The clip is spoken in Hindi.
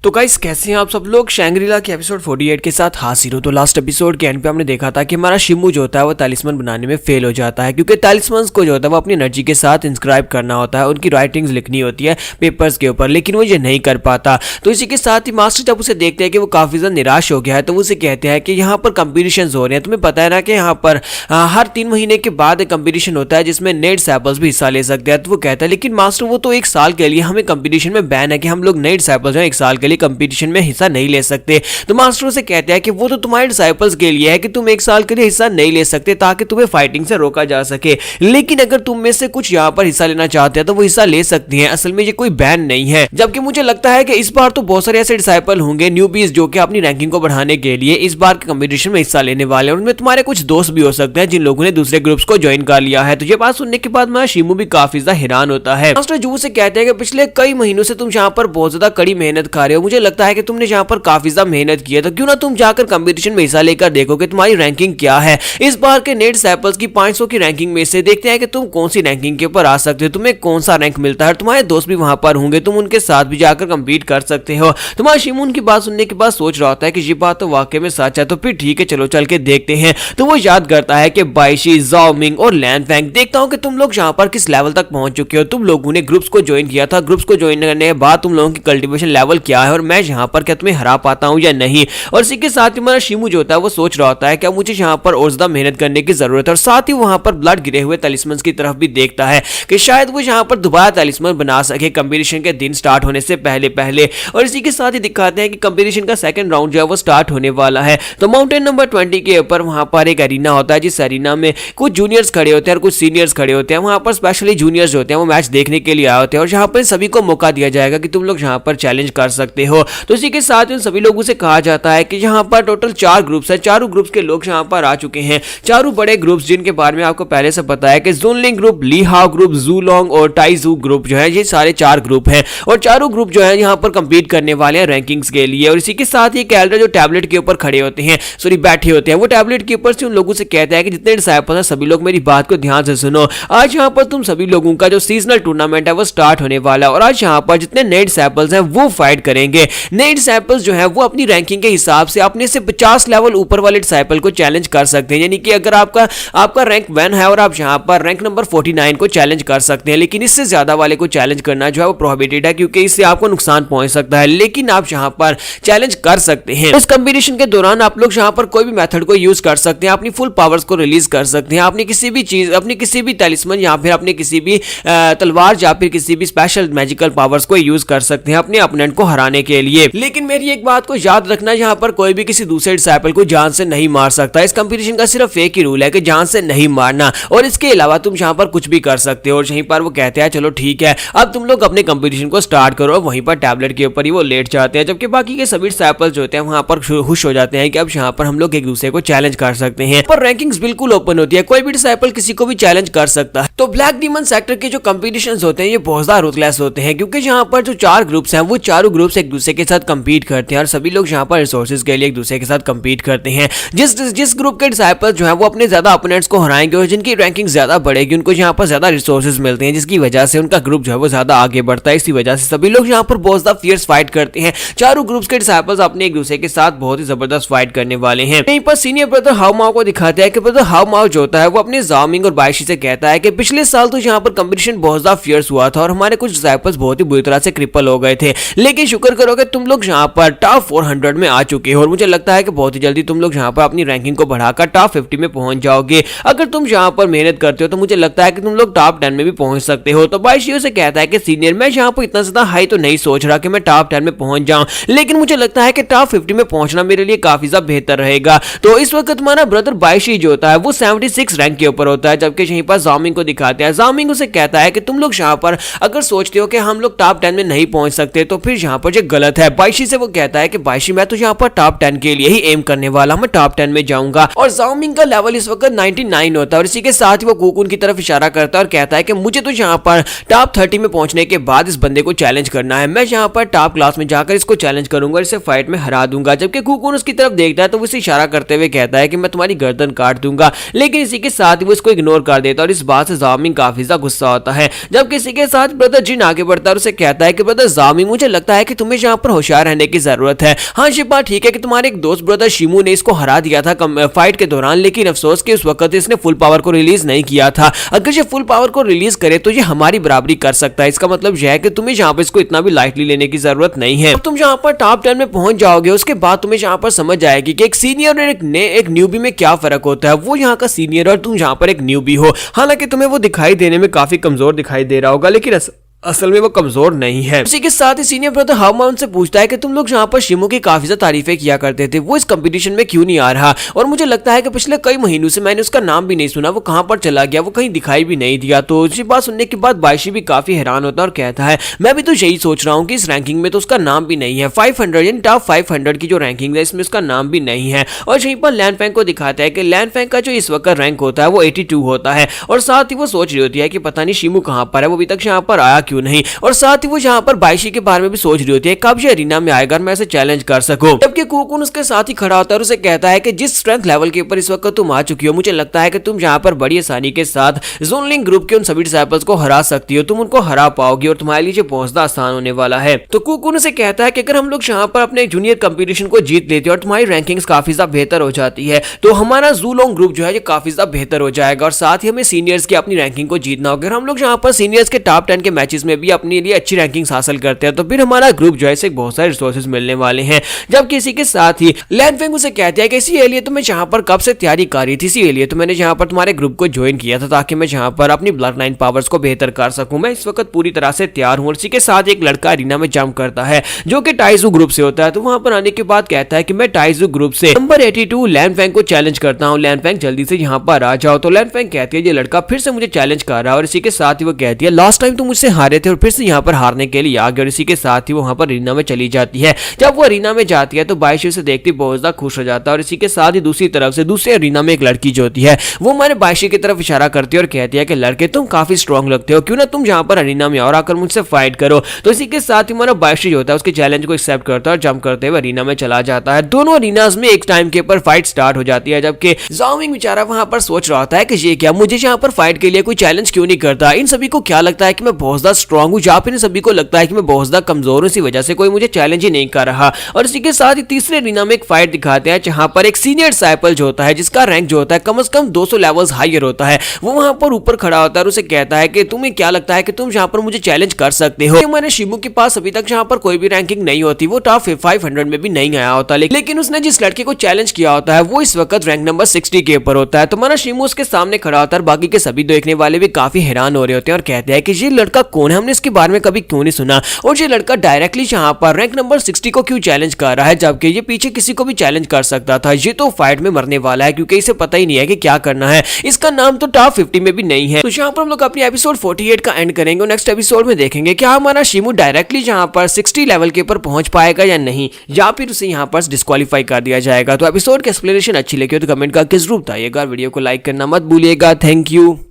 तो गाइस कैसे हैं आप सब लोग। शैंग्रीला के एपिसोड 48 के साथ हाजिर हो। तो लास्ट एपिसोड के एंड पे हमने देखा था कि हमारा शिमू जो होता है वो तालिस्मन बनाने में फेल हो जाता है, क्योंकि तालिस्मन को जो होता है वो अपनी एनर्जी के साथ इंस्क्राइब करना होता है, उनकी राइटिंग्स लिखनी होती है पेपर्स के ऊपर, लेकिन वो ये नहीं कर पाता। तो इसी के साथ ही मास्टर जब उसे देखते हैं कि वो काफी ज्यादा निराश हो गया है, तो वो उसे कहते हैं कि यहाँ पर कंपटीशन हो रहे हैं। तुम्हें पता है ना कि यहाँ पर हर 3 महीने के बाद एक कंपटीशन होता है जिसमें नेड सैपल्स भी हिस्सा ले सकते हैं। तो वो कहता है लेकिन मास्टर वो तो 1 साल के लिए हमें कंपटीशन में बैन है कि हम लोग नेड सैपल्स जो 1 साल के लिए कंपटीशन में हिस्सा नहीं ले सकते। तो मास्टर से कहते हैं कि वो तो तुम्हारे डिसाइपल्स के लिए है कि तुम 1 साल के लिए हिस्सा नहीं ले सकते ताकि तुम्हें फाइटिंग से रोका जा सके, लेकिन अगर तुम में से कुछ यहाँ पर हिस्सा लेना चाहते हैं तो वो हिस्सा ले सकती हैं। असल में ये कोई बैन नहीं है। जबकि मुझे लगता है कि इस बार तो बहुत सारे ऐसे डिसाइपल होंगे न्यूबीज जो कि अपनी रैंकिंग को बढ़ाने के लिए इस बार के कंपटीशन में हिस्सा लेने वाले हैं। उनमें तुम्हारे कुछ दोस्त भी हो सकते हैं जिन लोगों ने दूसरे ग्रुप्स को ज्वाइन कर लिया है। तो ये बात सुनने के बाद मैं शिमू भी काफी ज्यादा हैरान होता है। मास्टर जू से कहते हैं कि पिछले कई महीनों से तुम यहाँ पर बहुत ज्यादा कड़ी मेहनत कर रहे हो, मुझे लगता है कि तुमने यहाँ पर काफी ज्यादा मेहनत की है, तो क्यों ना तुम जाकर कंपटीशन में हिस्सा लेकर देखो कि तुम्हारी रैंकिंग क्या है। इस बार के नेड सैपल्स की 500 की रैंकिंग में से देखते हैं कि तुम कौन सी रैंकिंग के ऊपर आ सकते हो, तुम्हें कौन सा रैंक मिलता है। तुम्हारे दोस्त भी वहां पर होंगे, तुम उनके साथ भी जाकर कंपीट कर सकते हो। तुम्हारा शिमून की बात सुनने के बाद सोच रहा होता है कि ये बात तो वाकई में सच है, तो फिर ठीक है चलो चल के देखते हैं। तो वो याद करता है कि बाइशी, ज़ाओमिंग और लैनफैंग, देखता हूं कि तुम लोग यहाँ पर किस लेवल तक पहुंच चुके हो। तुम लोगों ने ग्रुप्स को ज्वाइन किया था, ग्रुप्स को ज्वाइन करने के बाद तुम लोगों की कल्टीवेशन लेवल क्या है और मैं यहाँ पर क्या तुम्हें हरा पाता हूँ या नहीं। और इसी के साथ ही हमारा शिमू जो होता है वो सोच रहा होता है कि मुझे यहाँ पर और ज्यादा मेहनत करने की जरूरत है, और साथ ही वहां पर ब्लड गिरे हुए तालिस्मन की तरफ भी देखता है कि शायद वो यहाँ पर दोबारा तालिस्मन बना सके कंपटीशन के दिन स्टार्ट होने से पहले। और इसी के साथ ही दिखाते हैं कि कंपटीशन का सेकंड राउंड जो है वो स्टार्ट होने वाला है। तो माउंटेन नंबर 20 के ऊपर वहां पर एक एरिना होता है, जिस एरिना में कुछ जूनियर्स खड़े होते हैं और कुछ सीनियर्स खड़े होते हैं। वहां पर स्पेशली जूनियर्स जो होते हैं वो मैच देखने के लिए आए होते हैं, और यहाँ पर सभी को मौका दिया जाएगा कि तुम लोग यहाँ पर चैलेंज कर सकते हो। तो इसी के साथ उन सभी लोगों से कहा जाता है कि यहाँ पर टोटल 4 ग्रुप्स है, चारों ग्रुप्स के लोग यहाँ पर आ चुके हैं। चारों बड़े ग्रुप्स जिनके बारे में आपको पहले से पता है कि ज़ुनलिंग ग्रुप, लीहाओ ग्रुप, ज़ूलोंग और टाइजू ग्रुप जो है, ये सारे 4 ग्रुप हैं, और चारों ग्रुप जो है यहाँ पर कंपीट करने वाले हैं रैंकिंग्स के लिए। और इसी के साथ ही कैल्डर जो टैबलेट के ऊपर खड़े होते हैं, सॉरी बैठे होते हैं, वो टैबलेट के ऊपर से उन लोगों से कहता है कि जितने डिसाइपल्स हैं सभी लोग मेरी बात को ध्यान से सुनो। आज यहाँ पर तुम सभी लोगों का जो सीजनल टूर्नामेंट है वो स्टार्ट होने वाला है, और आज यहाँ पर जितने नेड सैपल्स हैं वो फाइट करेंगे। नेड सैपल्स जो है वो अपनी रैंकिंग के हिसाब से अपने से 50 लेवल ऊपर वाले डिसाइपल को चैलेंज कर सकते हैं। यानी कि अगर आपका रैंक 1 है और आप यहाँ पर रैंक नंबर 49 को चैलेंज कर सकते हैं, लेकिन इससे ज्यादा वाले को चैलेंज करना जो है वो प्रोहिबिटेड है, क्योंकि इससे आपको नुकसान पहुंच सकता है। लेकिन आप यहाँ पर चैलेंज कर सकते हैं। इस कंपटीशन के दौरान आप लोग यहाँ पर कोई भी मेथड को यूज कर सकते हैं, अपनी फुल पावर्स को रिलीज कर सकते हैं, अपनी किसी भी चीज, अपनी किसी भी तलिस्मन या फिर अपनी किसी भी तलवार या फिर किसी भी स्पेशल मैजिकल पावर्स को यूज कर सकते हैं अपने अपोनेंट को हराने के लिए। लेकिन मेरी एक बात को याद रखना, यहाँ पर कोई भी किसी दूसरे डिसाइपल को जान से नहीं मार सकता। इस कंपटीशन का सिर्फ एक ही रूल है कि जान से नहीं मारना, और इसके अलावा तुम यहाँ पर कुछ भी कर सकते हो। और यहीं पर वो कहते हैं चलो ठीक है अब तुम लोग अपने कंपटीशन को स्टार्ट करो। वहीं पर टैबलेट के ऊपर ही वो लेट जाते हैं, जबकि बाकी के सभी डिसाइपल्स जो होते हैं वहां पर खुश हो जाते हैं कि अब यहाँ पर हम लोग एक दूसरे को चैलेंज कर सकते हैं। पर रैंकिंग्स बिल्कुल ओपन होती है, कोई भी डिसाइपल किसी को भी चैलेंज कर सकता है। तो ब्लैक डीमन सेक्टर के जो कंपटीशंस होते हैं ये बहुत ज्यादा रूथलेस होते हैं, क्योंकि यहाँ पर जो 4 ग्रुप्स हैं वो चारों ग्रुप्स एक दूसरे के साथ कंपीट करते हैं, और सभी लोग यहाँ पर रिसोर्सेज के लिए एक दूसरे के साथ कंपीट करते हैं। जिस ग्रुप के डिसाइपल्स जो है वो अपने ज्यादा ओपोनेंट्स को हराएंगे और जिनकी रैंकिंग ज्यादा बढ़ेगी उनको यहाँ पर ज्यादा रिसोर्सेज मिलते हैं, जिसकी वजह से उनका ग्रुप जो है वो ज्यादा आगे बढ़ता है। इसी वजह से सभी लोग यहाँ पर बहुत ज्यादा फियर्स फाइट करते हैं। चारों ग्रुप्स के डिसाइपल्स अपने एक दूसरे के साथ बहुत ही जबरदस्त फाइट करने वाले हैं। यहीं पर सीनियर ब्रदर हाओ माओ को दिखाते हैं कि ब्रदर हाओ माओ जो होता है वो अपने ज़ाओमिंग और बाइशी से कहता है कि पिछले साल तो यहाँ पर कंपटीशन बहुत ज्यादा फियर्स हुआ था और हमारे कुछ डिसाइपल्स बहुत ही बुरी तरह से क्रिपल हो गए थे, लेकिन शुक्र करो कि तुम लोग यहाँ पर टॉप 400 में आ चुके हो, और मुझे लगता है कि बहुत ही जल्दी तुम लोग यहाँ पर अपनी रैंकिंग को बढ़ाकर टॉप 50 में पहुंच जाओगे। अगर तुम यहाँ पर मेहनत करते हो तो मुझे लगता है कि तुम लोग टॉप 10 में भी पहुंच सकते हो। तो बाइशी से कहता है कि सीनियर मैं यहाँ पर इतना ज्यादा हाई तो नहीं सोच रहा कि मैं टॉप 10 में पहुंच जाऊं, लेकिन मुझे लगता है कि टॉप 50 में पहुंचना मेरे लिए काफी ज्यादा बेहतर रहेगा। तो इस वक्त हमारा ब्रदर बाइशी जो होता है वो 76 रैंक के ऊपर होता है, जबकि यहीं पर ज़ाओमिंग को दिखाते हैं। ज़ाओमिंग उसे कहता है कि तुम लोग यहाँ पर अगर सोचते हो कि हम लोग टॉप 10 में नहीं पहुंच सकते तो फिर यहाँ पर ये गलत है। बाइशी से वो कहता है कि बाइशी मैं तो यहाँ पर टॉप 10 के लिए ही एम करने वाला, मैं टॉप 10 में जाऊंगा। और ज़ाओमिंग का लेवल इस वक्त 99 होता है, और इसी के साथ ही वो कुकुन की तरफ इशारा करता है और कहता है कि मुझे तो यहाँ पर टॉप 30 में पहुंचने के बाद इस बंदे को चैलेंज करना है। मैं यहाँ पर टॉप क्लास में जाकर इसको चैलेंज करूंगा, इसे फाइट में हरा दूंगा। जबकि कुकुन उसकी तरफ देखता है तो वो इसे इशारा करते हुए कहता है कि मैं तुम्हारी गर्दन काट दूंगा, लेकिन इसी के साथ ही वो इसको इग्नोर कर देता है, और इस बात से ज़ाओमिंग काफी ज्यादा गुस्सा होता है। जब किसी के साथ ब्रदर जिन आगे बढ़ता है और उसे कहता है कि ब्रदर ज़ाओमिंग मुझे लगता है कि तुम्हें तुम्हें यहाँ पर होशियार रहने की जरूरत है। हाँ ये बात ठीक है कि तुम्हारे एक दोस्त ब्रदर शिमू ने इसको हरा दिया था फाइट के दौरान, लेकिन अफसोस कि उस वक्त इसने फुल पावर को रिलीज नहीं किया था। अगर ये फुल पावर को रिलीज करे तो ये हमारी बराबरी कर सकता है। इसका मतलब यह है कि तुम्हें यहाँ पर इसको इतना भी लाइटली लेने की जरूरत नहीं है। तुम यहाँ पर टॉप 10 में पहुंच जाओगे, उसके बाद तुम्हें यहाँ पर समझ आएगी कि एक सीनियर और एक न्यूबी में क्या फर्क होता है। वो यहाँ का सीनियर और तुम यहाँ पर एक न्यूबी हो। हालांकि तुम्हें वो दिखाई देने में काफी कमजोर दिखाई दे रहा होगा, लेकिन असल में वो कमजोर नहीं है। इसी के साथ ही सीनियर ब्रदर हामा उनसे पूछता है कि तुम लोग यहाँ पर शिमू की काफी ज्यादा तारीफें किया करते थे, वो इस कंपटीशन में क्यों नहीं आ रहा? और मुझे लगता है कि पिछले कई महीनों से मैंने उसका नाम भी नहीं सुना, वो कहाँ पर चला गया, वो कहीं दिखाई भी नहीं दिया। तो ये बात सुनने के बाद बायशी भी काफी हैरान होता है और कहता है मैं भी तो यही सोच रहा हूँ कि इस रैंकिंग में तो उसका नाम भी नहीं है। 500 यानी टॉप 500 की जो रैंकिंग है इसमें उसका नाम भी नहीं है। और यहीं पर लैन फैंग को दिखाता है कि लैन फैंग का जो इस वक्त रैंक होता है वो 82 होता है। और साथ ही वो सोच रही होती है कि पता नहीं शिमू कहाँ पर है, वो अभी तक यहाँ पर आया क्यों नहीं। और साथ ही वो यहाँ पर बायशी के बारे में भी सोच रही होती है कब ये अरीना में आएगा, मैं इसे चैलेंज कर सकूं। जबकि कोकुन उसके साथ ही खड़ा होता है और उसे कहता है कि जिस स्ट्रेंथ लेवल के ऊपर इस वक्त तुम आ चुकी हो, मुझे लगता है कि तुम यहाँ पर बड़ी आसानी के साथ जोनलिंग ग्रुप के उन सभी डिसाइपल्स को हरा सकती हो, तुम उनको हरा पाओगी और तुम्हारे लिए पहुंचना आसान होने वाला है। तो कोकुन उसे कहता है कि अगर हम लोग यहाँ पर अपने जूनियर कंपटीशन को जीत लेते हैं और तुम्हारी रैंकिंग्स काफी ज्यादा बेहतर हो जाती है तो हमारा जूलोंग ग्रुप जो है ये काफी ज्यादा बेहतर हो जाएगा। और साथ ही हमें सीनियर्स की अपनी रैंकिंग को जीतना होगा। हम लोग यहाँ पर सीनियर्स के टॉप 10 के मैचेस में भी अपने लिए अच्छी रैंकिंग हासिल करते हैं तो फिर हमारा ग्रुप जो है बहुत सारे रिसोर्सेज मिलने वाले हैं। जब किसी के साथ ही लैन फेंग उसे कहते हैं कि इसी लिए तो मैं यहाँ पर कब से तैयारी कर रही थी, इसी लिए तो मैंने यहाँ पर तुम्हारे ग्रुप को ज्वाइन किया था ताकि मैं यहाँ पर अपनी ब्लड लाइन पावर्स को बेहतर कर सकूं। मैं इस वक्त पूरी तरह से तैयार हूं। इसी के साथ एक लड़का अरीना में जंप करता है जो कि टाइजू ग्रुप से होता है। तो वहां पर आने के बाद कहता है कि मैं टाइजू ग्रुप से नंबर 82 लैन फेंग को चैलेंज करता हूँ, लैन फेंग जल्दी से यहाँ पर आ जाओ। तो लैन फेंग कहती है ये लड़का फिर से मुझे चैलेंज कर रहा है। और इसी के साथ ही वो कहती है लास्ट टाइम तुम मुझसे हारे थे और फिर से यहाँ पर हारने के लिए आ गए। और इसी के साथ ही वो वहां पर अरीना में चली जाती है। जब वो अरीना में जाती है तो बायशी उसे देखती बहुत ज्यादा खुश हो जाता है। और इसी के साथ ही दूसरी तरफ से दूसरे अरीना में एक लड़की जो होती है वो हमारे बायशी की तरफ इशारा करती है और कहती है कि लड़के तुम काफी स्ट्रॉन्ग लगते हो, क्यों ना तुम यहाँ पर अरीना में और आकर मुझसे फाइट करो। तो इसी के साथ ही हमारा बायशी जो होता है उसके चैलेंज को एक्सेप्ट करता है और जंप करते हुए अरीना में चला जाता है। दोनों अरीनाज में एक टाइम के ऊपर फाइट स्टार्ट हो जाती है। जबकि ज़ाओमिंग बेचारा वहां पर सोच रहा होता है कि ये क्या, मुझे यहाँ पर फाइट के लिए कोई चैलेंज क्यों नहीं करता। इन सभी को क्या लगता है कि मैं बहुत ज्यादा स्ट्रॉन्ग हूँ या फिर इन सभी को लगता है कि मैं बहुत ज्यादा कमजोर हूँ, इसी वजह से कोई मुझे चैलेंज ही नहीं कर रहा। और इसी के साथ ही तीसरे अरीना में एक फाइट दिखाते हैं जहां पर एक सीनियर डिसाइपल जो होता है जिसका रैंक जो होता है कम से कम 200 लेवल्स हायर होता है, वो वहां पर ऊपर खड़ा होता है और उसे कहता है कि तुम्हें क्या लगता है कि तुम यहाँ पर मुझे चैलेंज कर सकते हो। हमारे शिमू के पास अभी तक यहाँ पर कोई भी रैंकिंग नहीं होती, वो टॉप 500 में भी नहीं आया होता, लेकिन उसने जिस लड़के को चैलेंज किया होता है वो इस वक्त रैंक नंबर 60 के ऊपर होता है। तो हमारा शिमू उसके सामने खड़ा होता है। बाकी के सभी देखने वाले भी काफी हैरान हो रहे होते हैं और कहते हैं कि ये लड़का कौन है, हमने इसके बारे में कभी क्यों नहीं सुना और ये लड़का डायरेक्टली यहाँ पर रैंक नंबर 60 को क्यों चैलेंज कर रहा है, जबकि ये पीछे किसी को भी चैलेंज कर सकता था। ये तो फाइट में मरने वाला है क्योंकि इसे पता ही नहीं है कि क्या करना है। इसका नाम तो टॉप 50 में भी नहीं है। तो यहाँ पर हम लोग अपनी एपिसोड 48 का एंड करेंगे और नेक्स्ट एपिसोड में देखेंगे क्या हमारा शिमू डायरेक्टली यहाँ पर 60 लेवल के ऊपर पहुंच पाएगा या नहीं, या फिर उसे यहाँ पर डिस्क्वालीफाई कर दिया जाएगा। तो एपिसोड की एक्सप्लेनेशन अच्छी लगी हो तो कमेंट करके जरूर बताइएगा। वीडियो को लाइक करना मत भूलिएगा। Thank you.